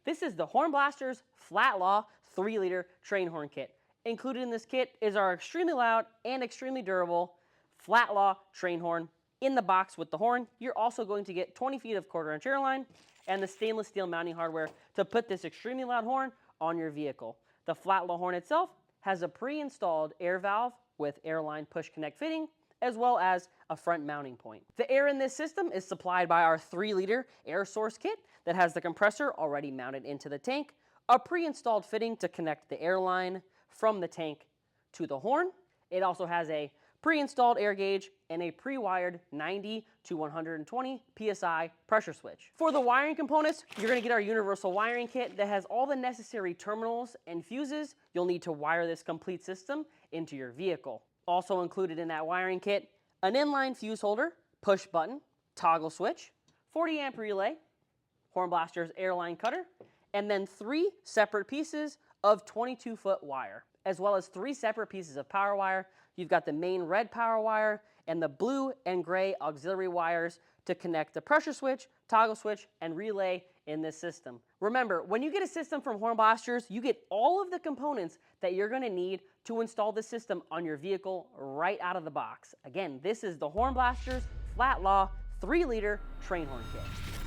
This is the HornBlasters Flatlaw 3-liter train horn kit. Included in this kit is our extremely loud and extremely durable Flatlaw train horn. In the box with the horn, you're also going to get 20 feet of 1/4-inch air line and the stainless steel mounting hardware to put this extremely loud horn on your vehicle. The Flatlaw horn itself has a pre-installed air valve with airline push connect fitting, as well as a front mounting point. The air in this system is supplied by our 3-liter air source kit that has the compressor already mounted into the tank, a pre-installed fitting to connect the airline from the tank to the horn. It also has a pre-installed air gauge and a pre-wired 90 to 120 psi pressure switch. For the wiring components, you're going to get our universal wiring kit that has all the necessary terminals and fuses you'll need to wire this complete system into your vehicle. Also included in that wiring kit, an inline fuse holder, push button, toggle switch, 40 amp relay, HornBlasters airline cutter, and then 3 separate pieces of 22-foot wire, as well as 3 separate pieces of power wire. You've got the main red power wire and the blue and gray auxiliary wires to connect the pressure switch, toggle switch, and relay in this system. Remember, when you get a system from HornBlasters, you get all of the components that you're going to need to install the system on your vehicle right out of the box. Again, this is the HornBlasters Flatlaw 3-liter train horn kit.